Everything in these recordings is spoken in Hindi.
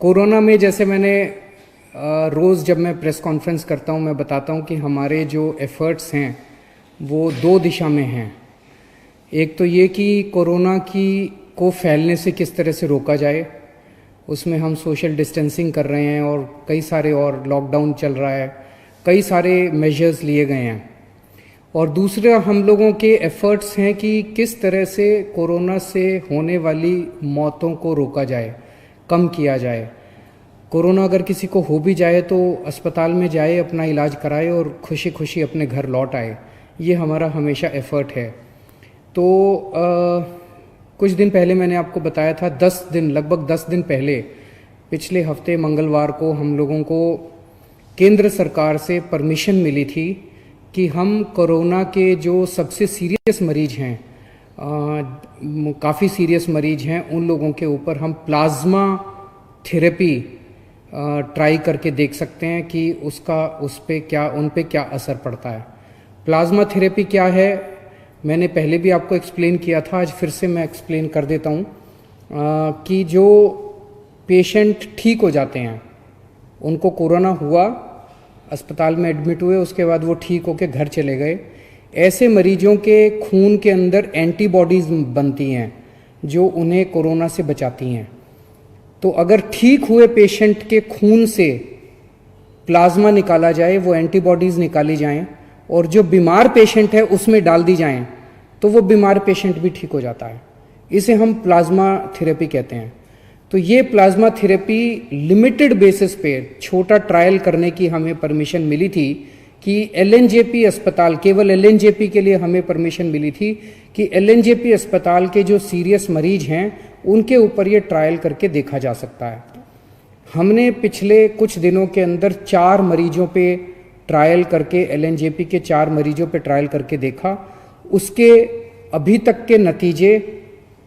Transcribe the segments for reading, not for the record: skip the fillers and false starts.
कोरोना में जैसे मैंने रोज़ जब मैं प्रेस कॉन्फ्रेंस करता हूँ मैं बताता हूँ कि हमारे जो एफ़र्ट्स हैं वो दो दिशा में हैं। एक तो ये कि कोरोना को फैलने से किस तरह से रोका जाए, उसमें हम सोशल डिस्टेंसिंग कर रहे हैं और कई सारे और लॉकडाउन चल रहा है, कई सारे मेजर्स लिए गए हैं। और दूसरा हम लोगों के एफ़र्ट्स हैं कि किस तरह से कोरोना से होने वाली मौतों को रोका जाए, कम किया जाए। कोरोना अगर किसी को हो भी जाए तो अस्पताल में जाए, अपना इलाज कराए और खुशी खुशी अपने घर लौट आए। ये हमारा हमेशा एफ़र्ट है। तो कुछ दिन पहले मैंने आपको बताया था, लगभग 10 दिन पहले, पिछले हफ्ते मंगलवार को हम लोगों को केंद्र सरकार से परमिशन मिली थी कि हम कोरोना के जो सबसे सीरियस मरीज हैं, काफ़ी सीरियस मरीज हैं, उन लोगों के ऊपर हम प्लाज्मा थेरेपी ट्राई करके देख सकते हैं कि उन पे क्या असर पड़ता है। प्लाज्मा थेरेपी क्या है मैंने पहले भी आपको एक्सप्लेन किया था, आज फिर से मैं एक्सप्लेन कर देता हूँ कि जो पेशेंट ठीक हो जाते हैं, उनको कोरोना हुआ, अस्पताल में एडमिट हुए, उसके बाद वो ठीक होकर घर चले गए, ऐसे मरीजों के खून के अंदर एंटीबॉडीज़ बनती हैं जो उन्हें कोरोना से बचाती हैं। तो अगर ठीक हुए पेशेंट के खून से प्लाज्मा निकाला जाए, वो एंटीबॉडीज़ निकाली जाएं और जो बीमार पेशेंट है उसमें डाल दी जाएं, तो वो बीमार पेशेंट भी ठीक हो जाता है। इसे हम प्लाज्मा थेरेपी कहते हैं। तो ये प्लाज्मा थेरेपी लिमिटेड बेसिस पे छोटा ट्रायल करने की हमें परमिशन मिली थी कि एलएनजेपी अस्पताल, केवल एलएनजेपी के लिए हमें परमिशन मिली थी कि एलएनजेपी अस्पताल के जो सीरियस मरीज हैं उनके ऊपर ये ट्रायल करके देखा जा सकता है। हमने पिछले कुछ दिनों के अंदर 4 मरीजों पे ट्रायल करके, एलएनजेपी के 4 मरीजों पे ट्रायल करके देखा। उसके अभी तक के नतीजे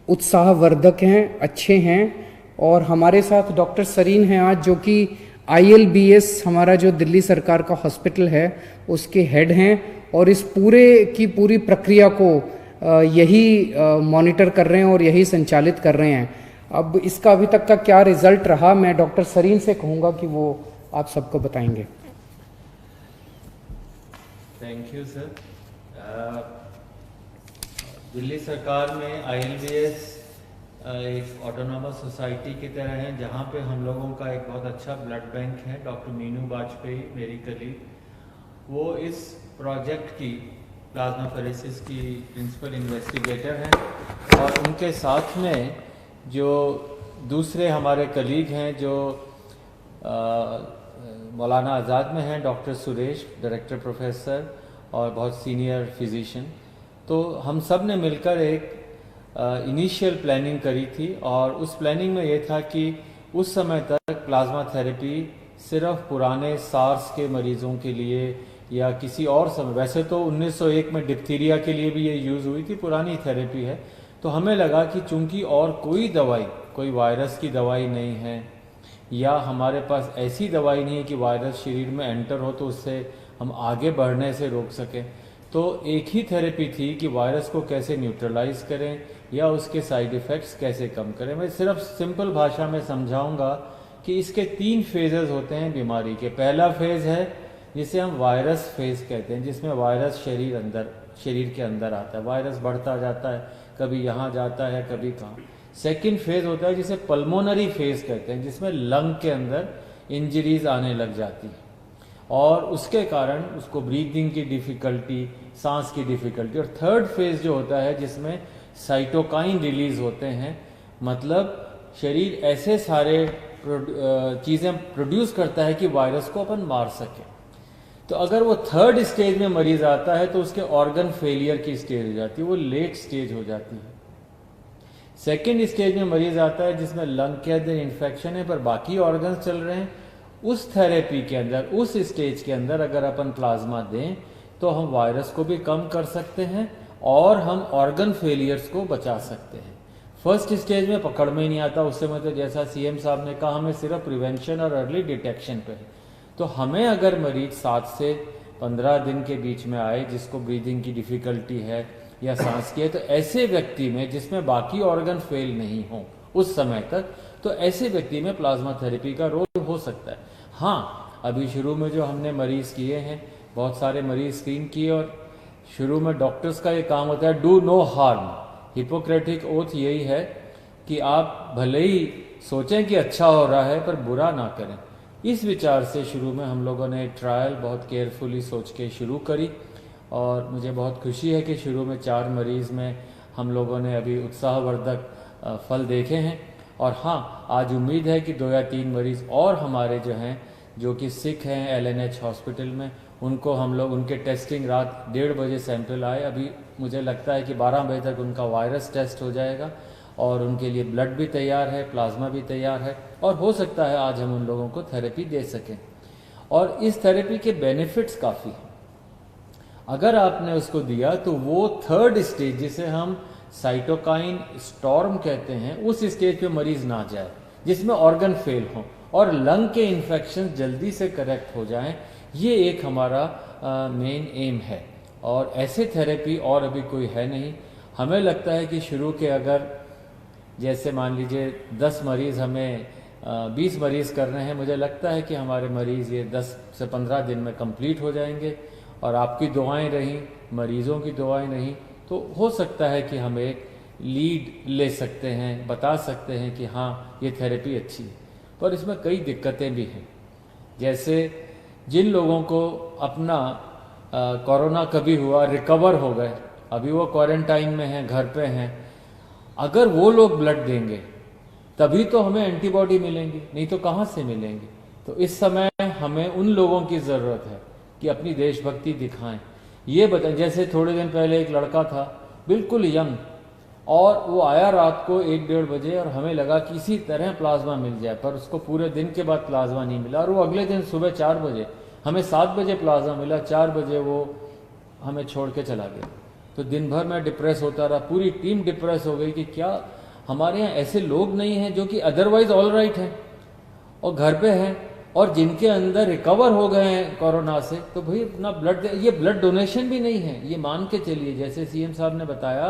उत्साहवर्धक हैं, अच्छे हैं। और हमारे साथ डॉक्टर सरीन हैं आज, जो कि ILBS हमारा जो दिल्ली सरकार का हॉस्पिटल है उसके हेड हैं और इस पूरे की पूरी प्रक्रिया को यही मॉनिटर कर रहे हैं और यही संचालित कर रहे हैं। अब इसका अभी तक का क्या रिजल्ट रहा, मैं डॉक्टर सरीन से कहूँगा कि वो आप सबको बताएंगे। Thank you sir. दिल्ली सरकार में ILBS एक ऑटोनॉमस सोसाइटी की तरह है, जहाँ पे हम लोगों का एक बहुत अच्छा ब्लड बैंक है। डॉक्टर मीनू वाजपेयी मेरी कलीग, वो इस प्रोजेक्ट की प्लाज्माफेरेसिस की प्रिंसिपल इन्वेस्टिगेटर हैं और उनके साथ में जो दूसरे हमारे कलीग हैं जो मौलाना आज़ाद में हैं, डॉक्टर सुरेश, डायरेक्टर प्रोफेसर और बहुत सीनियर फिजिशियन। तो हम सब ने मिलकर एक इनिशियल प्लानिंग करी थी और उस प्लानिंग में ये था कि उस समय तक प्लाज्मा थेरेपी सिर्फ पुराने सार्स के मरीज़ों के लिए या किसी और समय, वैसे तो 1901 में डिप्थीरिया के लिए भी ये यूज़ हुई थी, पुरानी थेरेपी है। तो हमें लगा कि चूंकि और कोई वायरस की दवाई नहीं है या हमारे पास ऐसी दवाई नहीं है कि वायरस शरीर में एंटर हो तो उससे हम आगे बढ़ने से रोक सकें, तो एक ही थेरेपी थी कि वायरस को कैसे न्यूट्रलाइज करें या उसके साइड इफ़ेक्ट्स कैसे कम करें। मैं सिर्फ सिंपल भाषा में समझाऊंगा कि इसके 3 फेजेस होते हैं बीमारी के। पहला फेज़ है जिसे हम वायरस फेज़ कहते हैं, जिसमें वायरस शरीर के अंदर आता है, वायरस बढ़ता जाता है, कभी यहाँ जाता है कभी कहाँ। सेकेंड फेज़ होता है जिसे पल्मोनरी फेज़ कहते हैं, जिसमें लंग के अंदर इंजरीज आने लग जाती है और उसके कारण उसको ब्रीदिंग की डिफ़िकल्टी, सांस की डिफ़िकल्टी। और थर्ड फेज़ जो होता है जिसमें साइटोकाइन रिलीज होते हैं, मतलब शरीर ऐसे सारे चीज़ें प्रोड्यूस करता है कि वायरस को अपन मार सके। तो अगर वो थर्ड स्टेज में मरीज आता है तो उसके ऑर्गन फेलियर की स्टेज हो जाती है, वो लेट स्टेज हो जाती है। सेकेंड स्टेज में मरीज आता है जिसमें लंग के अंदर इन्फेक्शन है पर बाकी ऑर्गन्स चल रहे हैं। उस थेरेपी के अंदर, उस स्टेज के अंदर अगर अपन प्लाज्मा दें तो हम वायरस को भी कम कर सकते हैं और हम ऑर्गन फेलियर्स को बचा सकते हैं। फर्स्ट स्टेज में पकड़ में ही नहीं आता, उससे मतलब जैसा CM साहब ने कहा, हमें सिर्फ प्रिवेंशन और अर्ली डिटेक्शन पे है। तो हमें अगर मरीज 7 से 15 दिन के बीच में आए जिसको ब्रीदिंग की डिफ़िकल्टी है या सांस की है, तो ऐसे व्यक्ति में जिसमें बाकी ऑर्गन फेल नहीं हो उस समय तक, तो ऐसे व्यक्ति में प्लाज्मा थेरेपी का रोल हो सकता है। हाँ, अभी शुरू में जो हमने मरीज किए हैं, बहुत सारे मरीज स्क्रीन किए, और शुरू में डॉक्टर्स का ये काम होता है do no harm. Hippocratic oath यही है कि आप भले ही सोचें कि अच्छा हो रहा है पर बुरा ना करें। इस विचार से शुरू में हम लोगों ने ट्रायल बहुत केयरफुली सोच के शुरू करी, और मुझे बहुत खुशी है कि शुरू में 4 मरीज़ में हम लोगों ने अभी उत्साहवर्धक फल देखे हैं। और हाँ, आज उम्मीद है कि 2 या 3 मरीज़ और हमारे जो हैं, जो कि सिक हैं LNH हॉस्पिटल में, उनको हम लोग, उनके टेस्टिंग रात 1:30 बजे सैंपल आए, अभी मुझे लगता है कि 12 बजे तक उनका वायरस टेस्ट हो जाएगा, और उनके लिए ब्लड भी तैयार है, प्लाज्मा भी तैयार है, और हो सकता है आज हम उन लोगों को थेरेपी दे सकें। और इस थेरेपी के बेनिफिट्स काफ़ी हैं। अगर आपने उसको दिया तो वो 3rd स्टेज, जिसे हम साइटोकाइन स्टॉर्म कहते हैं, उस स्टेज पे मरीज ना जाए जिसमें ऑर्गन फेल हो और लंग के इन्फेक्शन जल्दी से करेक्ट हो जाएं। ये एक हमारा मेन एम है, और ऐसे थेरेपी और अभी कोई है नहीं। हमें लगता है कि शुरू के, अगर जैसे मान लीजिए 10 मरीज़ हमें 20 मरीज़ कर रहे हैं, मुझे लगता है कि हमारे मरीज़ ये 10 से 15 दिन में कंप्लीट हो जाएंगे, और आपकी दुआएं रहीं, मरीज़ों की दुआएं नहीं, तो हो सकता है कि हम एक लीड ले सकते हैं, बता सकते हैं कि हाँ ये थेरेपी अच्छी है। पर इसमें कई दिक्कतें भी हैं, जैसे जिन लोगों को अपना कोरोना कभी हुआ, रिकवर हो गए, अभी वो क्वारंटाइन में हैं, घर पे हैं, अगर वो लोग ब्लड देंगे तभी तो हमें एंटीबॉडी मिलेंगी, नहीं तो कहाँ से मिलेंगी। तो इस समय हमें उन लोगों की ज़रूरत है कि अपनी देशभक्ति दिखाएं। ये बताएं, जैसे थोड़े दिन पहले एक लड़का था बिल्कुल यंग, और वो आया रात को 1-1:30 बजे, और हमें लगा कि इसी तरह प्लाज्मा मिल जाए, पर उसको पूरे दिन के बाद प्लाज्मा नहीं मिला, और वो अगले दिन सुबह 4 बजे, हमें 7 बजे प्लाज्मा मिला, 4 बजे वो हमें छोड़ के चला गया। तो दिन भर मैं डिप्रेस होता रहा, पूरी टीम डिप्रेस हो गई कि क्या हमारे यहाँ ऐसे लोग नहीं हैं जो कि अदरवाइज ऑल राइट हैं और घर पे हैं, और जिनके अंदर रिकवर हो गए हैं कोरोना से, तो भाई अपना ब्लड, ये ब्लड डोनेशन भी नहीं है, ये मान के चलिए, जैसे CM साहब ने बताया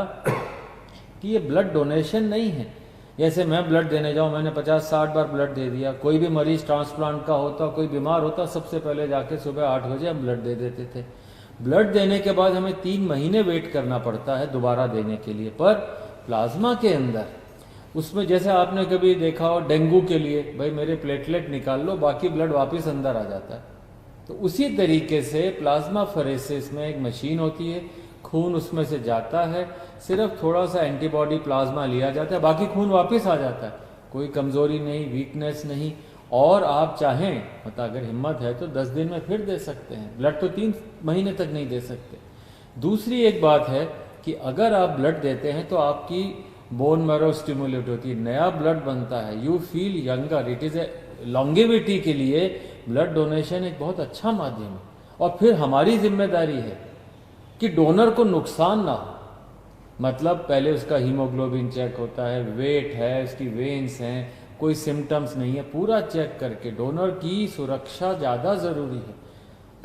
कि ये ब्लड डोनेशन नहीं है। जैसे मैं ब्लड देने जाऊं, मैंने 50-60 बार ब्लड दे दिया, कोई भी मरीज ट्रांसप्लांट का होता, कोई बीमार होता, सबसे पहले जाके सुबह 8 बजे हम ब्लड दे देते थे। ब्लड देने के बाद हमें 3 महीने वेट करना पड़ता है दोबारा देने के लिए। पर प्लाज्मा के अंदर, उसमें जैसे आपने कभी देखा हो डेंगू के लिए, भाई मेरे प्लेटलेट निकाल लो, बाकी ब्लड वापस अंदर आ जाता है। तो उसी तरीके से प्लाज्मा फरेसिस में एक मशीन होती है, खून उसमें से जाता है, सिर्फ थोड़ा सा एंटीबॉडी प्लाज्मा लिया जाता है, बाकी खून वापस आ जाता है, कोई कमजोरी नहीं, वीकनेस नहीं। और आप चाहें, मतलब अगर हिम्मत है तो 10 दिन में फिर दे सकते हैं ब्लड, तो 3 महीने तक नहीं दे सकते। दूसरी एक बात है कि अगर आप ब्लड देते हैं तो आपकी बोन मैरो स्टिमुलेट होती है, नया ब्लड बनता है, you feel younger, it is a longevity के लिए ब्लड डोनेशन एक बहुत अच्छा माध्यम है। और फिर हमारी जिम्मेदारी है कि डोनर को नुकसान ना हो, मतलब पहले उसका हीमोग्लोबिन चेक होता है, वेट है, उसकी वेन्स हैं, कोई सिम्टम्स नहीं है, पूरा चेक करके, डोनर की सुरक्षा ज़्यादा ज़रूरी है।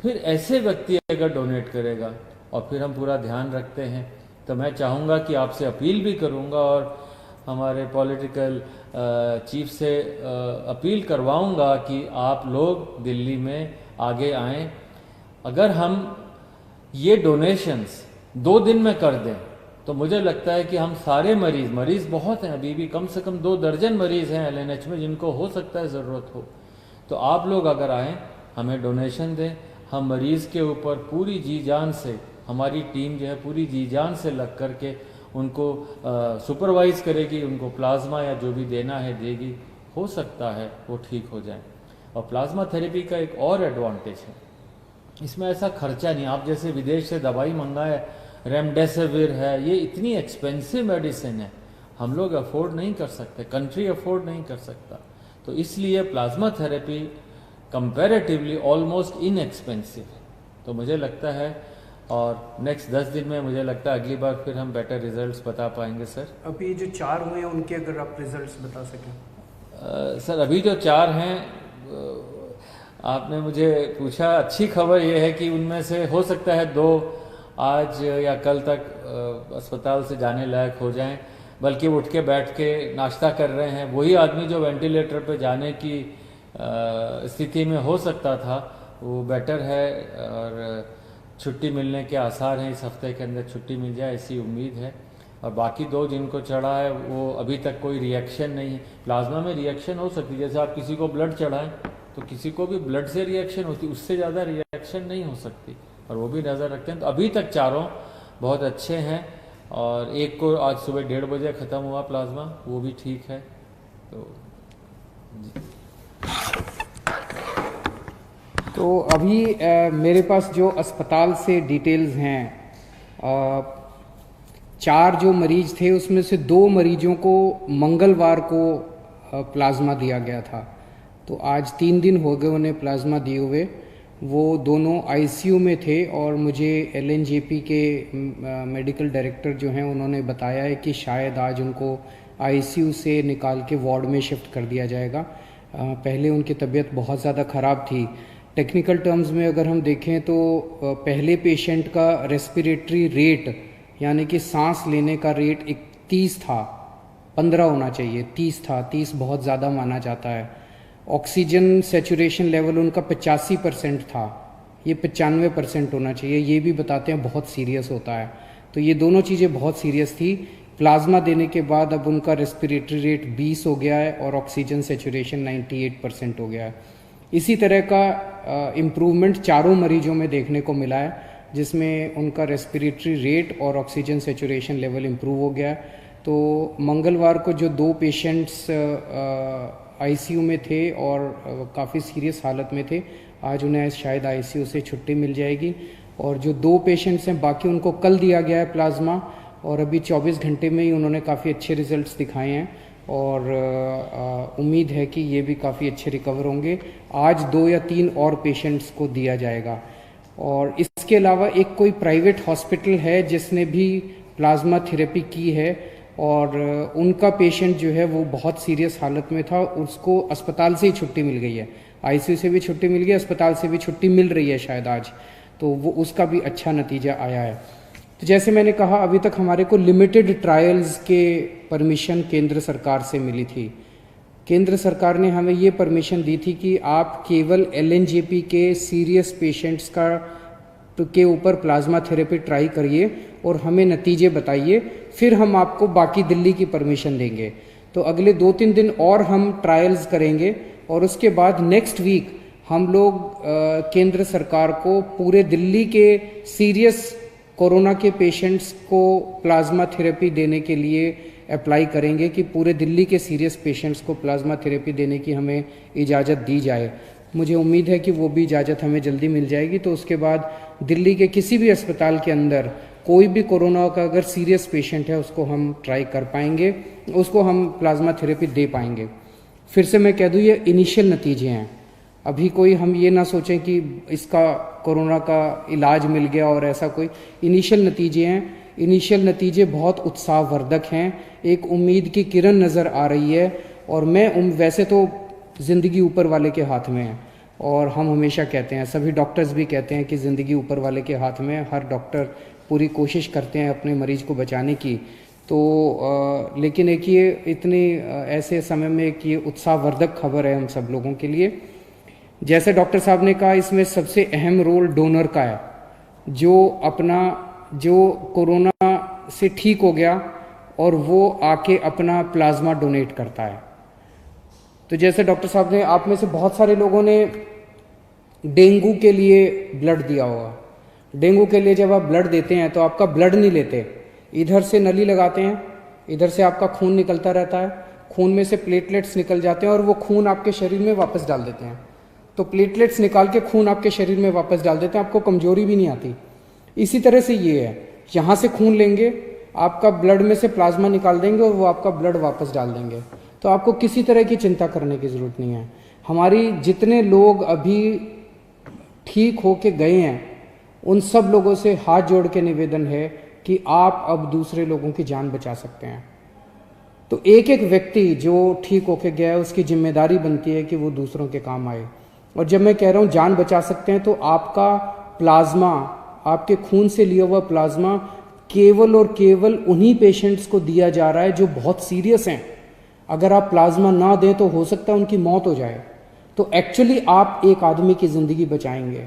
फिर ऐसे व्यक्ति अगर डोनेट करेगा, और फिर हम पूरा ध्यान रखते हैं, तो मैं चाहूँगा कि आपसे अपील भी करूँगा, और हमारे पॉलिटिकल चीफ से अपील करवाऊँगा कि आप लोग दिल्ली में आगे आएँ। अगर हम ये डोनेशंस 2 दिन में कर दें तो मुझे लगता है कि हम सारे मरीज़ बहुत हैं, अभी भी कम से कम 2 दर्जन मरीज़ हैं LNH में जिनको हो सकता है ज़रूरत हो। तो आप लोग अगर आएँ, हमें डोनेशन दें, हम मरीज़ के ऊपर पूरी जी जान से, हमारी टीम जो है पूरी जी जान से लग कर के उनको सुपरवाइज़ करेगी, उनको प्लाज्मा या जो भी देना है देगी, हो सकता है वो ठीक हो जाए। और प्लाज्मा थेरेपी का एक और एडवांटेज है, इसमें ऐसा खर्चा नहीं। आप जैसे विदेश से दवाई मंगाए, रेमडेसिविर है, ये इतनी एक्सपेंसिव मेडिसिन है, हम लोग अफोर्ड नहीं कर सकते, कंट्री अफोर्ड नहीं कर सकता। तो इसलिए plasma therapy comparatively almost inexpensive है। तो मुझे लगता है, और नेक्स्ट 10 दिन में मुझे लगता है अगली बार फिर हम बेटर रिजल्ट्स बता पाएंगे। सर अभी जो 4 हुए हैं उनके अगर आप रिजल्ट्स बता सकें। सर अभी जो 4 हैं, आपने मुझे पूछा, अच्छी खबर ये है कि उनमें से हो सकता है 2 आज या कल तक अस्पताल से जाने लायक हो जाएं। बल्कि वो उठ के बैठ के नाश्ता कर रहे हैं। वही आदमी जो वेंटिलेटर पे जाने की स्थिति में हो सकता था, वो बेटर है और छुट्टी मिलने के आसार हैं। इस हफ्ते के अंदर छुट्टी मिल जाए ऐसी उम्मीद है। और बाकी 2 जिनको चढ़ा है वो अभी तक कोई रिएक्शन नहीं है। प्लाज्मा में रिएक्शन हो सकती है, जैसे आप किसी को ब्लड चढ़ाएं तो किसी को भी ब्लड से रिएक्शन होती, उससे ज़्यादा रिएक्शन नहीं हो सकती, और वो भी नज़र रखते हैं। तो अभी तक चारों बहुत अच्छे हैं, और एक को आज सुबह 1:30 बजे ख़त्म हुआ प्लाज्मा, वो भी ठीक है। तो अभी मेरे पास जो अस्पताल से डिटेल्स हैं, 4 जो मरीज थे उसमें से 2 मरीजों को मंगलवार को प्लाज्मा दिया गया था। तो आज 3 दिन हो गए उन्हें प्लाज्मा दिए हुए। वो दोनों आईसीयू में थे, और मुझे एलएनजेपी के मेडिकल डायरेक्टर जो हैं उन्होंने बताया है कि शायद आज उनको आईसीयू से निकाल के वार्ड में शिफ्ट कर दिया जाएगा। पहले उनकी तबीयत बहुत ज़्यादा ख़राब थी। टेक्निकल टर्म्स में अगर हम देखें तो पहले पेशेंट का रेस्पिरेटरी रेट, यानी कि सांस लेने का रेट 30 था, 15 होना चाहिए, 30 था। 30 बहुत ज़्यादा माना जाता है। ऑक्सीजन सेचुरेशन लेवल उनका 85% था, ये 95% होना चाहिए। ये भी बताते हैं बहुत सीरियस होता है। तो ये दोनों चीज़ें बहुत सीरियस थी। प्लाज्मा देने के बाद अब उनका रेस्पिरेटरी रेट 20 हो गया है और ऑक्सीजन सेचुरेशन 98% हो गया है। इसी तरह का इम्प्रूवमेंट चारों मरीजों में देखने को मिला है, जिसमें उनका रेस्पिरेटरी रेट और ऑक्सीजन सेचुरेशन लेवल इम्प्रूव हो गया है। तो मंगलवार को जो 2 पेशेंट्स आईसीयू में थे और काफ़ी सीरियस हालत में थे, आज उन्हें शायद आईसीयू से छुट्टी मिल जाएगी। और जो 2 पेशेंट्स हैं बाकी, उनको कल दिया गया है प्लाज्मा, और अभी 24 घंटे में ही उन्होंने काफ़ी अच्छे रिजल्ट्स दिखाए हैं, और उम्मीद है कि ये भी काफ़ी अच्छे रिकवर होंगे। आज 2 या 3 और पेशेंट्स को दिया जाएगा। और इसके अलावा एक कोई प्राइवेट हॉस्पिटल है जिसने भी प्लाज्मा थेरेपी की है, और उनका पेशेंट जो है वो बहुत सीरियस हालत में था, उसको अस्पताल से ही छुट्टी मिल गई है। आईसीयू से भी छुट्टी मिल गई, अस्पताल से भी छुट्टी मिल रही है शायद आज। तो वो उसका भी अच्छा नतीजा आया है। तो जैसे मैंने कहा, अभी तक हमारे को लिमिटेड ट्रायल्स के परमिशन केंद्र सरकार से मिली थी। केंद्र सरकार ने हमें ये परमिशन दी थी कि आप केवल एलएनजेपी के सीरियस पेशेंट्स के ऊपर प्लाज्मा थेरेपी ट्राई करिए और हमें नतीजे बताइए, फिर हम आपको बाकी दिल्ली की परमिशन देंगे। तो अगले 2-3 दिन और हम ट्रायल्स करेंगे, और उसके बाद नेक्स्ट वीक हम लोग केंद्र सरकार को पूरे दिल्ली के सीरियस कोरोना के पेशेंट्स को प्लाज्मा थेरेपी देने के लिए अप्लाई करेंगे कि पूरे दिल्ली के सीरियस पेशेंट्स को प्लाज्मा थेरेपी देने की हमें इजाज़त दी जाए। मुझे उम्मीद है कि वो भी इजाज़त हमें जल्दी मिल जाएगी। तो उसके बाद दिल्ली के किसी भी अस्पताल के अंदर कोई भी कोरोना का अगर सीरियस पेशेंट है, उसको हम ट्राई कर पाएंगे, उसको हम प्लाज्मा थेरेपी दे पाएंगे। फिर से मैं कह दूँ, ये इनिशियल नतीजे हैं। अभी कोई हम ये ना सोचें कि इसका कोरोना का इलाज मिल गया और ऐसा कोई। इनिशियल नतीजे हैं। इनिशियल नतीजे बहुत उत्साहवर्धक हैं। एक उम्मीद की किरण नज़र आ रही है। और मैं वैसे तो ज़िंदगी ऊपर वाले के हाथ में है, और हम हमेशा कहते हैं, सभी डॉक्टर्स भी कहते हैं कि ज़िंदगी ऊपर वाले के हाथ में है। हर डॉक्टर पूरी कोशिश करते हैं अपने मरीज को बचाने की। तो लेकिन एक ये इतनी ऐसे समय में एक ये उत्साहवर्धक खबर है हम सब लोगों के लिए। जैसे डॉक्टर साहब ने कहा, इसमें सबसे अहम रोल डोनर का है, जो कोरोना से ठीक हो गया और वो आके अपना प्लाज्मा डोनेट करता है। तो जैसे डॉक्टर साहब ने, आप में से बहुत सारे लोगों ने डेंगू के लिए ब्लड दिया होगा। डेंगू के लिए जब आप ब्लड देते हैं तो आपका ब्लड नहीं लेते, इधर से नली लगाते हैं, इधर से आपका खून निकलता रहता है, खून में से प्लेटलेट्स निकल जाते हैं और वो खून आपके शरीर में वापस डाल देते हैं। तो प्लेटलेट्स निकाल के खून आपके शरीर में वापस डाल देते हैं, आपको कमजोरी भी नहीं आती। इसी तरह से ये है, यहाँ से खून लेंगे, आपका ब्लड में से प्लाज्मा निकाल देंगे और वो आपका ब्लड वापस डाल देंगे। तो आपको किसी तरह की चिंता करने की ज़रूरत नहीं है। हमारी जितने लोग अभी ठीक होके गए हैं, उन सब लोगों से हाथ जोड़ के निवेदन है कि आप अब दूसरे लोगों की जान बचा सकते हैं। तो एक एक व्यक्ति जो ठीक होके गया है, उसकी जिम्मेदारी बनती है कि वो दूसरों के काम आए। और जब मैं कह रहा हूँ जान बचा सकते हैं, तो आपका प्लाज्मा, आपके खून से लिया हुआ प्लाज्मा केवल और केवल उन्हीं पेशेंट्स को दिया जा रहा है जो बहुत सीरियस हैं। अगर आप प्लाज्मा ना दें तो हो सकता है उनकी मौत हो जाए। तो एक्चुअली आप एक आदमी की ज़िंदगी बचाएंगे।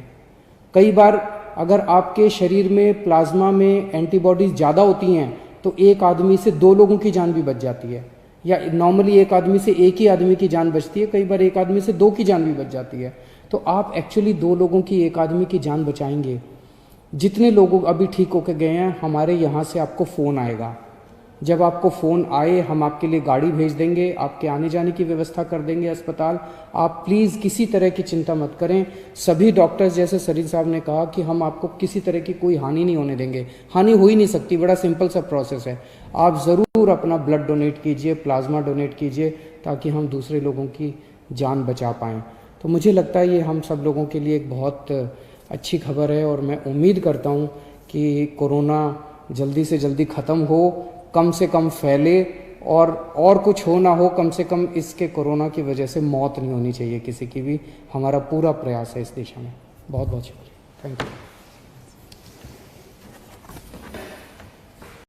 कई बार अगर आपके शरीर में प्लाज्मा में एंटीबॉडीज़ ज़्यादा होती हैं तो एक आदमी से 2 लोगों की जान भी बच जाती है, या नॉर्मली एक आदमी से एक ही आदमी की जान बचती है, कई बार एक आदमी से 2 की जान भी बच जाती है। तो आप एक्चुअली 2 लोगों की, एक आदमी की जान बचाएंगे। जितने लोग अभी ठीक होकर गए हैं, हमारे यहाँ से आपको फ़ोन आएगा। जब आपको फ़ोन आए हम आपके लिए गाड़ी भेज देंगे, आपके आने जाने की व्यवस्था कर देंगे अस्पताल। आप प्लीज़ किसी तरह की चिंता मत करें। सभी डॉक्टर्स, जैसे सरीन साहब ने कहा, कि हम आपको किसी तरह की कोई हानि नहीं होने देंगे। हानि हो ही नहीं सकती, बड़ा सिंपल सा प्रोसेस है। आप ज़रूर अपना ब्लड डोनेट कीजिए, प्लाज्मा डोनेट कीजिए, ताकि हम दूसरे लोगों की जान बचा पाएँ। तो मुझे लगता है ये हम सब लोगों के लिए एक बहुत अच्छी खबर है, और मैं उम्मीद करता हूँ कि कोरोना जल्दी से जल्दी ख़त्म हो, कम से कम फैले, और कुछ हो ना हो, कम से कम इसके कोरोना की वजह से मौत नहीं होनी चाहिए किसी की भी। हमारा पूरा प्रयास है इस दिशा में। बहुत बहुत शुक्रिया। Thank you.